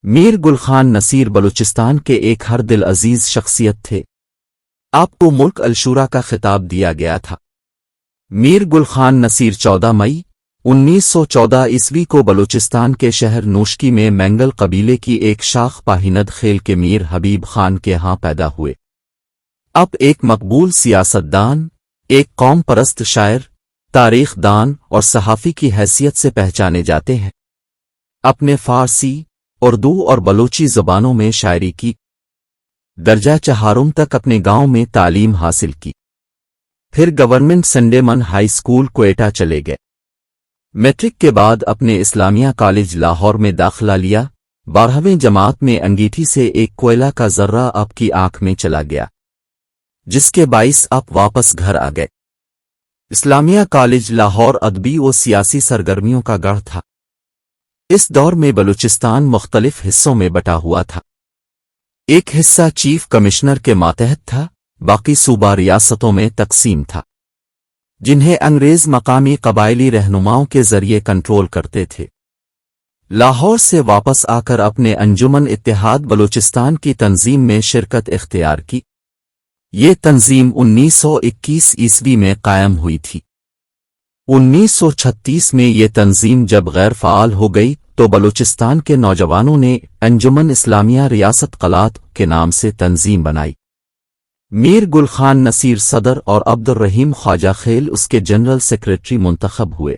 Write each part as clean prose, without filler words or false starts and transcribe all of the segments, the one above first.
میر گل خان نصیر بلوچستان کے ایک ہر دل عزیز شخصیت تھے۔ آپ کو ملک الشورا کا خطاب دیا گیا تھا۔ میر گل خان نصیر 14 مئی 1914 عیسوی کو بلوچستان کے شہر نوشکی میں مینگل قبیلے کی ایک شاخ پاہیند خیل کے میر حبیب خان کے ہاں پیدا ہوئے۔ اب ایک مقبول سیاستدان، ایک قوم پرست شاعر، تاریخ دان اور صحافی کی حیثیت سے پہچانے جاتے ہیں۔ اپنے فارسی، اردو اور بلوچی زبانوں میں شاعری کی، درجہ چہارم تک اپنے گاؤں میں تعلیم حاصل کی، پھر گورنمنٹ سنڈے من ہائی سکول کوئٹہ چلے گئے۔ میٹرک کے بعد اپنے اسلامیہ کالج لاہور میں داخلہ لیا۔ 12ویں جماعت میں انگیٹھی سے ایک کوئلہ کا ذرہ آپ کی آنکھ میں چلا گیا، جس کے باعث آپ واپس گھر آ گئے۔ اسلامیہ کالج لاہور ادبی و سیاسی سرگرمیوں کا گڑھ تھا۔ اس دور میں بلوچستان مختلف حصوں میں بٹا ہوا تھا۔ ایک حصہ چیف کمشنر کے ماتحت تھا، باقی صوبہ ریاستوں میں تقسیم تھا، جنہیں انگریز مقامی قبائلی رہنماؤں کے ذریعے کنٹرول کرتے تھے۔ لاہور سے واپس آ کر اپنے انجمن اتحاد بلوچستان کی تنظیم میں شرکت اختیار کی۔ یہ تنظیم 1921 عیسوی میں قائم ہوئی تھی۔ 1936 میں یہ تنظیم جب غیر فعال ہو گئی تو بلوچستان کے نوجوانوں نے انجمن اسلامیہ ریاست قلات کے نام سے تنظیم بنائی۔ میر گل خان نصیر صدر اور عبد الرحیم خواجہ خیل اس کے جنرل سیکریٹری منتخب ہوئے۔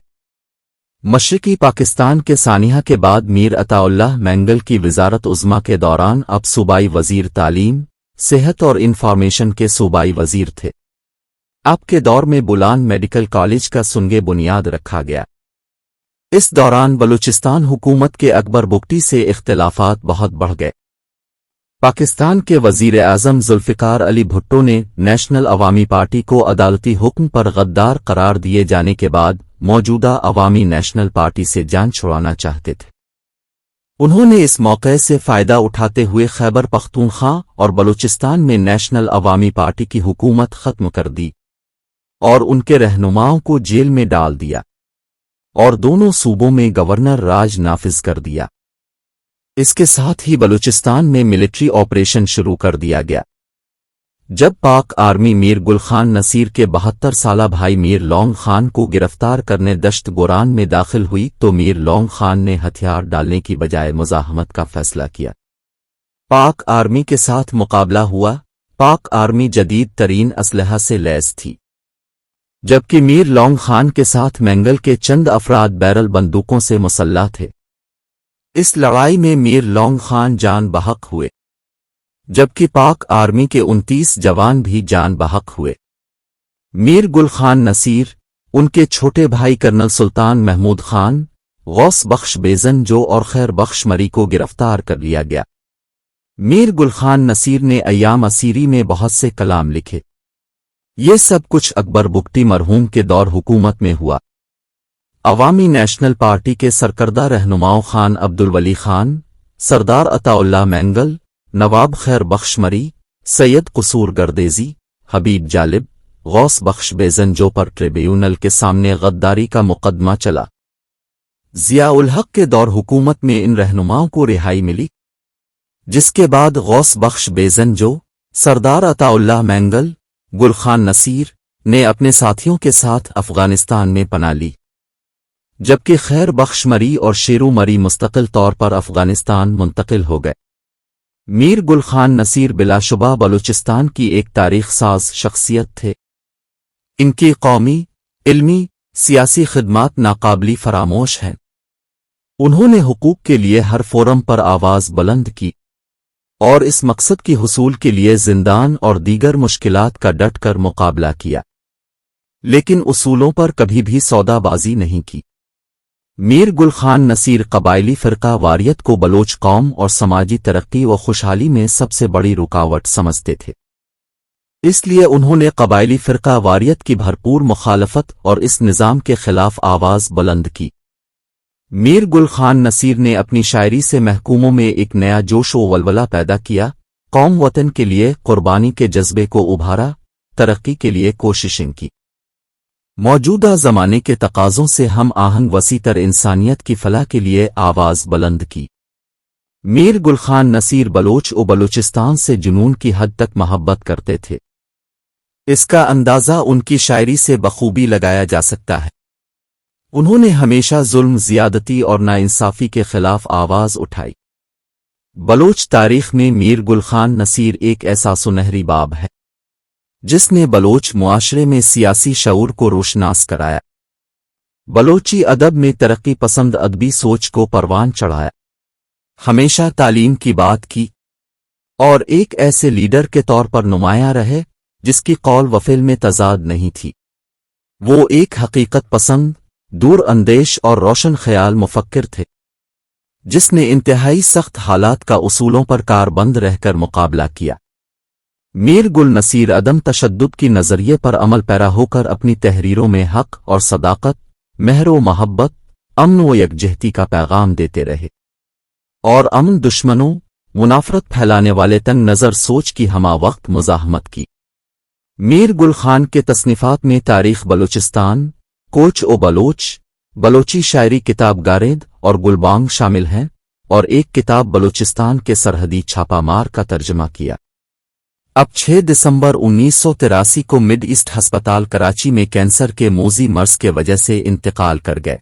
مشرقی پاکستان کے سانحہ کے بعد میر عطا اللہ مینگل کی وزارت عظمیٰ کے دوران اب صوبائی وزیر تعلیم، صحت اور انفارمیشن کے صوبائی وزیر تھے۔ آپ کے دور میں بولان میڈیکل کالج کا سنگ بنیاد رکھا گیا۔ اس دوران بلوچستان حکومت کے اکبر بگٹی سے اختلافات بہت بڑھ گئے۔ پاکستان کے وزیر اعظم ذوالفقار علی بھٹو نے نیشنل عوامی پارٹی کو عدالتی حکم پر غدار قرار دیے جانے کے بعد موجودہ عوامی نیشنل پارٹی سے جان چھڑانا چاہتے تھے۔ انہوں نے اس موقع سے فائدہ اٹھاتے ہوئے خیبر پختونخوا اور بلوچستان میں نیشنل عوامی پارٹی کی حکومت ختم کر دی اور ان کے رہنماؤں کو جیل میں ڈال دیا اور دونوں صوبوں میں گورنر راج نافذ کر دیا۔ اس کے ساتھ ہی بلوچستان میں ملٹری آپریشن شروع کر دیا گیا۔ جب پاک آرمی میر گل خان نصیر کے 72 سالہ بھائی میر لونگ خان کو گرفتار کرنے دشت گوران میں داخل ہوئی تو میر لونگ خان نے ہتھیار ڈالنے کی بجائے مزاحمت کا فیصلہ کیا۔ پاک آرمی کے ساتھ مقابلہ ہوا۔ پاک آرمی جدید ترین اسلحہ سے لیس تھی، جبکہ میر لونگ خان کے ساتھ مینگل کے چند افراد بیرل بندوقوں سے مسلح تھے۔ اس لڑائی میں میر لونگ خان جان بحق ہوئے، جبکہ پاک آرمی کے 29 جوان بھی جان بحق ہوئے۔ میر گل خان نصیر، ان کے چھوٹے بھائی کرنل سلطان محمود خان، غوث بخش بیزن جو اور خیر بخش مری کو گرفتار کر لیا گیا۔ میر گل خان نصیر نے ایام اسیری میں بہت سے کلام لکھے۔ یہ سب کچھ اکبر بگٹی مرحوم کے دور حکومت میں ہوا۔ عوامی نیشنل پارٹی کے سرکردہ رہنماؤں خان عبدالولی خان، سردار عطا اللہ مینگل، نواب خیر بخش مری، سید قصور گردیزی، حبیب جالب، غوث بخش بیزنجو پر ٹریبیونل کے سامنے غداری کا مقدمہ چلا۔ ضیاء الحق کے دور حکومت میں ان رہنماؤں کو رہائی ملی، جس کے بعد غوث بخش بیزنجو، سردار عطا اللہ مینگل، گل خان نصیر نے اپنے ساتھیوں کے ساتھ افغانستان میں پناہ لی، جبکہ خیر بخش مری اور شیرو مری مستقل طور پر افغانستان منتقل ہو گئے۔ میر گل خان نصیر بلا شبہ بلوچستان کی ایک تاریخ ساز شخصیت تھے۔ ان کی قومی، علمی، سیاسی خدمات ناقابل فراموش ہیں۔ انہوں نے حقوق کے لیے ہر فورم پر آواز بلند کی اور اس مقصد کی حصول کے لیے زندان اور دیگر مشکلات کا ڈٹ کر مقابلہ کیا، لیکن اصولوں پر کبھی بھی سودا بازی نہیں کی۔ میر گل خان نصیر قبائلی فرقہ واریت کو بلوچ قوم اور سماجی ترقی و خوشحالی میں سب سے بڑی رکاوٹ سمجھتے تھے، اس لیے انہوں نے قبائلی فرقہ واریت کی بھرپور مخالفت اور اس نظام کے خلاف آواز بلند کی۔ میر گل خان نصیر نے اپنی شاعری سے محکوموں میں ایک نیا جوش و ولولہ پیدا کیا، قوم وطن کے لیے قربانی کے جذبے کو ابھارا، ترقی کے لیے کوششیں کی۔ موجودہ زمانے کے تقاضوں سے ہم آہنگ وسیع تر انسانیت کی فلاح کے لیے آواز بلند کی۔ میر گل خان نصیر بلوچ و بلوچستان سے جنون کی حد تک محبت کرتے تھے۔ اس کا اندازہ ان کی شاعری سے بخوبی لگایا جا سکتا ہے۔ انہوں نے ہمیشہ ظلم، زیادتی اور ناانصافی کے خلاف آواز اٹھائی۔ بلوچ تاریخ میں میر گل خان نصیر ایک ایسا سنہری باب ہے جس نے بلوچ معاشرے میں سیاسی شعور کو روشناس کرایا، بلوچی ادب میں ترقی پسند ادبی سوچ کو پروان چڑھایا، ہمیشہ تعلیم کی بات کی، اور ایک ایسے لیڈر کے طور پر نمایاں رہے جس کی قول و فعل میں تضاد نہیں تھی۔ وہ ایک حقیقت پسند، دور اندیش اور روشن خیال مفکر تھے جس نے انتہائی سخت حالات کا اصولوں پر کاربند رہ کر مقابلہ کیا۔ میر گل نصیر عدم تشدد کی نظریے پر عمل پیرا ہو کر اپنی تحریروں میں حق اور صداقت، مہر و محبت، امن و یکجہتی کا پیغام دیتے رہے، اور امن دشمنوں، منافرت پھیلانے والے تنگ نظر سوچ کی ہمہ وقت مزاحمت کی۔ میر گل خان کے تصنیفات میں تاریخ بلوچستان، کوچ و بلوچ، بلوچی شاعری کتاب گارید اور گلبانگ شامل ہیں، اور ایک کتاب بلوچستان کے سرحدی چھاپا مار کا ترجمہ کیا۔ اب 6 دسمبر 1983 کو مڈ ایسٹ ہسپتال کراچی میں کینسر کے موذی مرض کے وجہ سے انتقال کر گئے۔